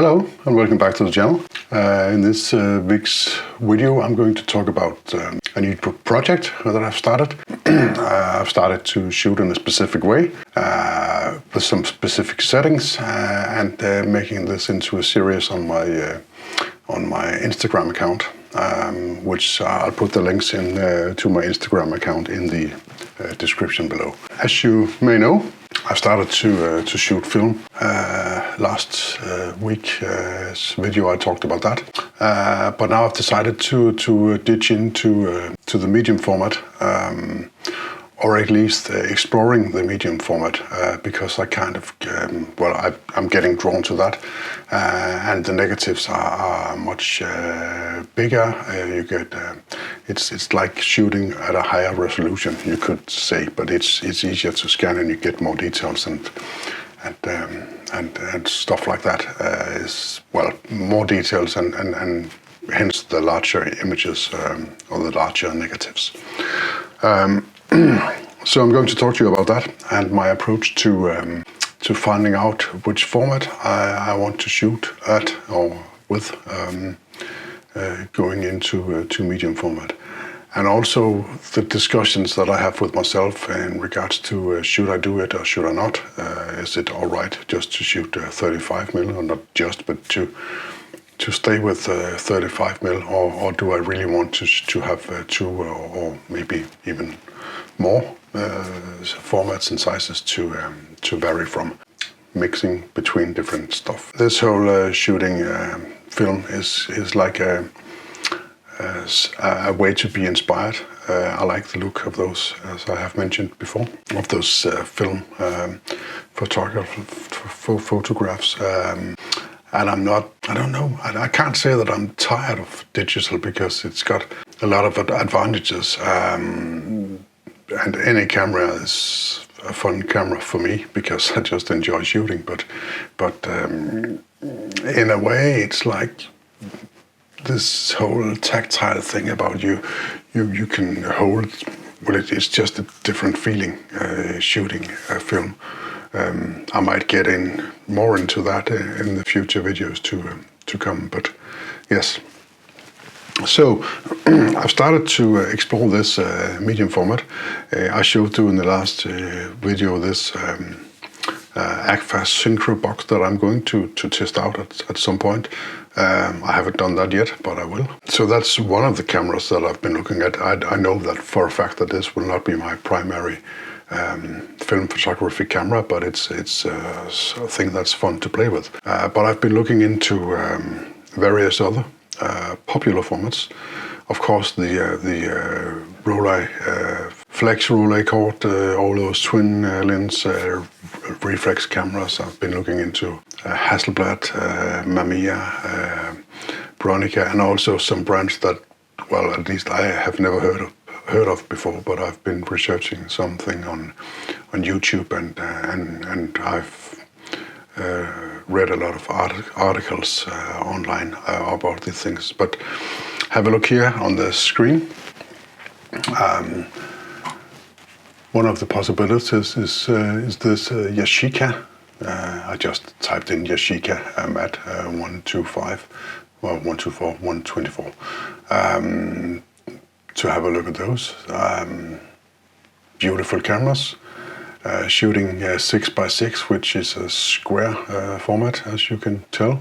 Hello and welcome back to the channel. In this week's video I'm going to talk about a new project that I've started. I've started to shoot in a specific way with some specific settings and making this into a series on my Instagram account, which I'll put the links in to my Instagram account in the description below. As you may know, I started to shoot film last week's video. I talked about that, but now I've decided to ditch into to the medium format, or at least exploring the medium format, because I kind of I'm getting drawn to that, and the negatives are much bigger. You get it's like shooting at a higher resolution, you could say, but it's easier to scan and you get more details and stuff like that. Is more details and hence the larger images or the larger negatives. So I'm going to talk to you about that and my approach to finding out which format I want to shoot at or with, going into medium format, and also the discussions that I have with myself in regards to should I do it or should I not? Is it all right just to shoot 35mm, or not just, but to stay with 35mm, or do I really want to have two or maybe even more formats and sizes to vary from, mixing between different stuff. This whole shooting film is like a way to be inspired. I like the look of those, as I have mentioned before, of those film photographs. And I can't say that I'm tired of digital, because it's got a lot of advantages. And any camera is a fun camera for me because I just enjoy shooting. But in a way, it's like this whole tactile thing about you can hold. Well, it's just a different feeling shooting a film. I might get more into that in the future videos to come. But yes. So I've started to explore this medium format. I showed you in the last video this Agfa Synchro box that I'm going to test out at some point. I haven't done that yet, but I will. So that's one of the cameras that I've been looking at. I know that for a fact that this will not be my primary film photography camera, but it's a thing that's fun to play with. But I've been looking into various other popular formats. Of course, the Rolei Flex Rolei Cord, all those twin lens reflex cameras. I've been looking into Hasselblad, Mamiya, Bronica, and also some brands that, well, at least I have never heard of before, but I've been researching something on YouTube, and I've read a lot of articles online about these things. But have a look here on the screen. One of the possibilities is this Yashica. I just typed in Yashica. I'm at 125, well 124, 124. To have a look at those beautiful cameras. Shooting 6x6, which is a square format, as you can tell.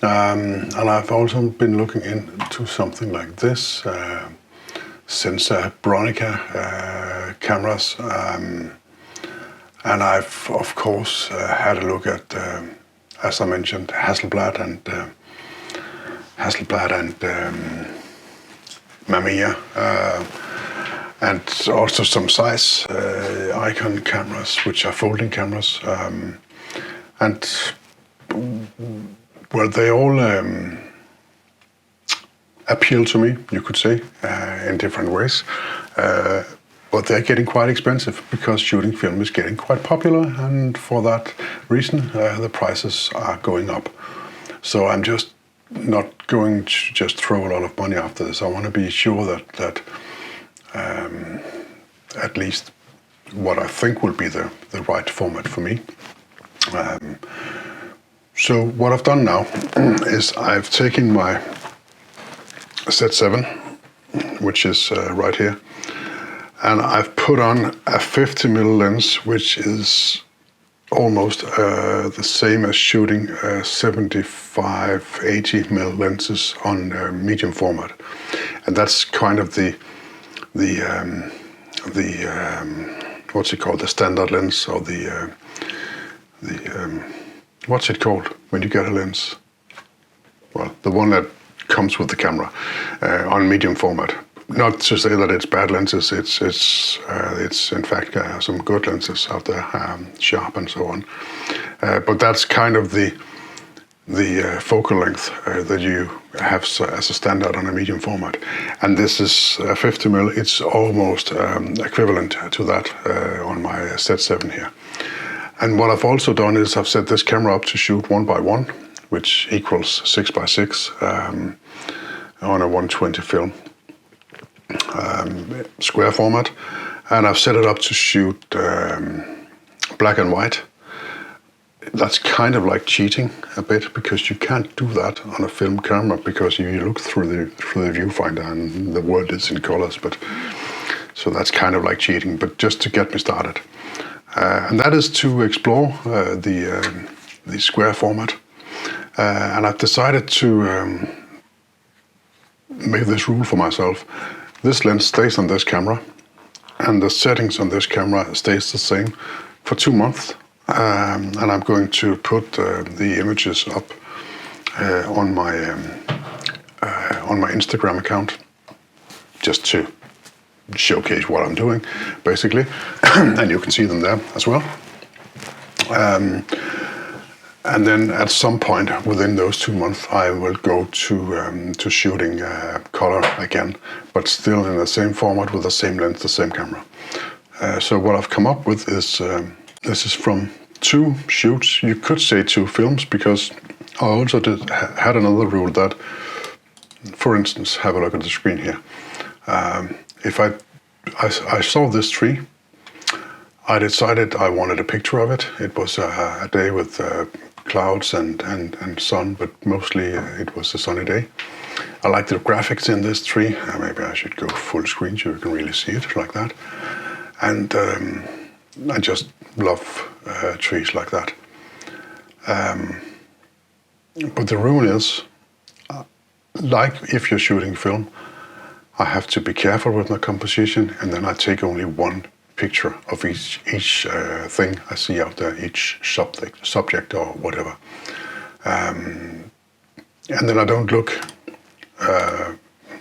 And I've also been looking into something like this, Sensor Bronica cameras. And I've, of course, had a look at, as I mentioned, Hasselblad and Mamiya. And also some size Icon cameras, which are folding cameras, and well, they all appeal to me, you could say, in different ways. But they're getting quite expensive because shooting film is getting quite popular, and for that reason, the prices are going up. So I'm just not going to just throw a lot of money after this. I want to be sure that at least what I think will be the right format for me So what I've done now is I've taken my Z7, which is right here, and I've put on a 50mm lens, which is almost the same as shooting 75, 80mm lenses on medium format, and that's kind of the what's it called, the standard lens, or the what's it called when you get a lens? Well, the one that comes with the camera on medium format. Not to say that it's bad lenses. It's in fact some good lenses out there, Sharp and so on. But that's kind of the focal length that you have as a standard on a medium format. And this is 50mm. It's almost equivalent to that on my Z7 here. And what I've also done is I've set this camera up to shoot 1:1, which equals 6:6 on a 120 film square format. And I've set it up to shoot black and white. That's kind of like cheating a bit, because you can't do that on a film camera, because you look through the viewfinder and the world is in colors. But so that's kind of like cheating, but just to get me started. And that is to explore the square format. And I've decided to make this rule for myself. This lens stays on this camera, and the settings on this camera stays the same for 2 months. And I'm going to put the images up on my Instagram account, just to showcase what I'm doing, basically, and you can see them there as well. And then at some point within those 2 months, I will go to shooting color again, but still in the same format with the same lens, the same camera. So what I've come up with is this is from 2 shoots. You could say 2 films, because I also had another rule that, for instance, have a look at the screen here. If I saw this tree, I decided I wanted a picture of it. It was a day with clouds and sun, but mostly it was a sunny day. I like the graphics in this tree. Maybe I should go full screen so you can really see it like that. And I just love trees like that. But the rule is, like if you're shooting film, I have to be careful with my composition, and then I take only 1 picture of each thing I see out there, each subject or whatever. And then I don't look,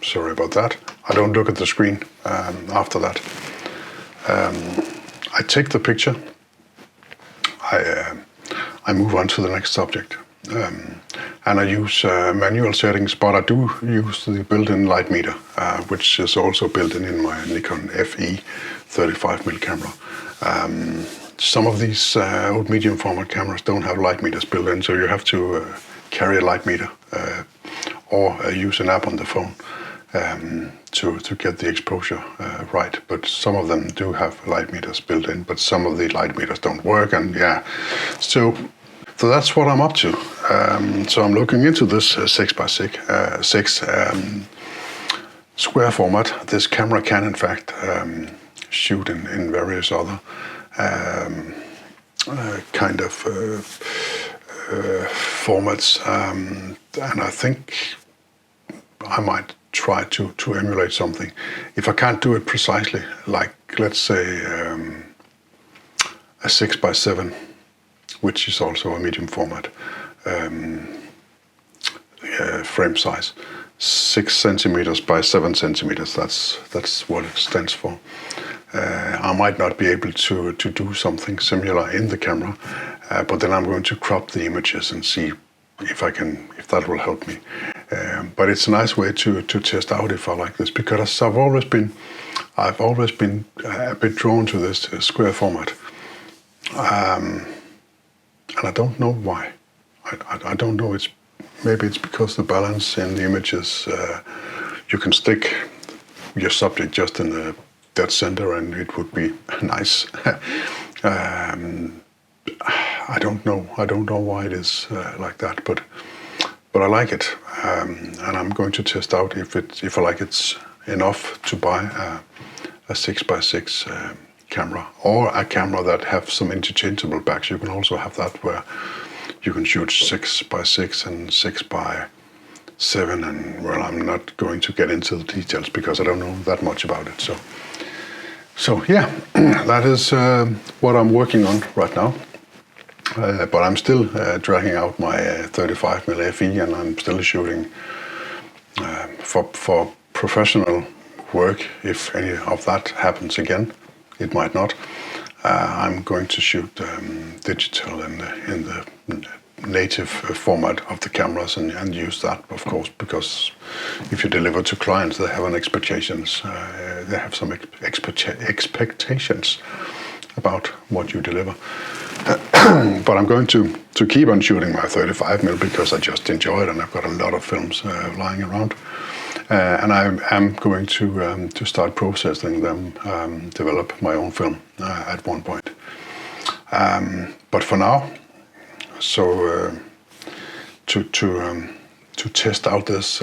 sorry about that, I don't look at the screen after that. I take the picture, I move on to the next subject. And I use manual settings, but I do use the built-in light meter, which is also built in my Nikon FE 35mm camera. Some of these old medium format cameras don't have light meters built in, so you have to carry a light meter or use an app on the phone to get the exposure right. But some of them do have light meters built in, but some of the light meters don't work, and yeah. So that's what I'm up to. So I'm looking into this 6x6 square format. This camera can, in fact, shoot in various other kind of formats, and I think I might try to emulate something. If I can't do it precisely, like let's say a 6x7, which is also a medium format frame size, 6 centimeters by 7 centimeters. That's what it stands for. I might not be able to do something similar in the camera, but then I'm going to crop the images and see if that will help me. But it's a nice way to test out if I like this, because I've always been a bit drawn to this square format, and I don't know why. I don't know. Maybe it's because the balance in the images. You can stick your subject just in the dead center, and it would be nice. I don't know. I don't know why it is like that, but I like it, and I'm going to test out if I like it's enough to buy a 6x6 camera, or a camera that have some interchangeable backs. You can also have that where you can shoot 6x6 and 6x7, and well, I'm not going to get into the details because I don't know that much about it. So yeah, that is what I'm working on right now. But I'm still dragging out my 35mm FE, and I'm still shooting for professional work. If any of that happens again, it might not. I'm going to shoot digital in the native format of the cameras and use that, of course, because if you deliver to clients, they have an expectations. They have some expectations about what you deliver. But I'm going to keep on shooting my 35mm because I just enjoy it, and I've got a lot of films lying around. And I am going to start processing them, develop my own film at one point. But for now, so to test out this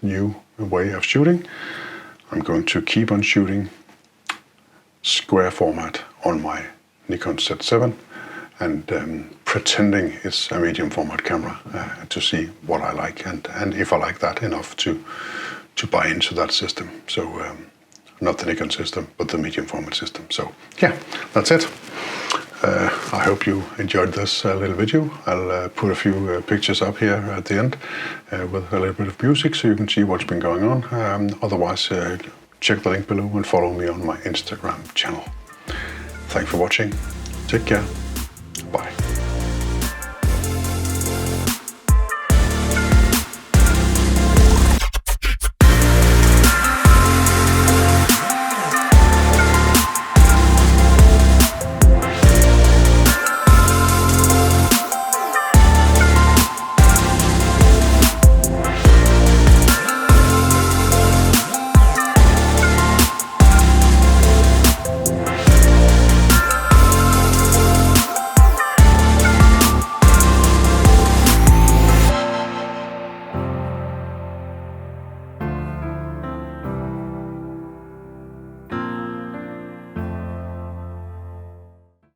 new way of shooting, I'm going to keep on shooting square format on my Nikon Z7 and pretending it's a medium format camera to see what I like and if I like that enough to buy into that system. So not the Nikon system, but the medium format system. So yeah, that's it. I hope you enjoyed this little video. I'll put a few pictures up here at the end with a little bit of music so you can see what's been going on. Otherwise, check the link below and follow me on my Instagram channel. Thanks for watching. Take care. Bye.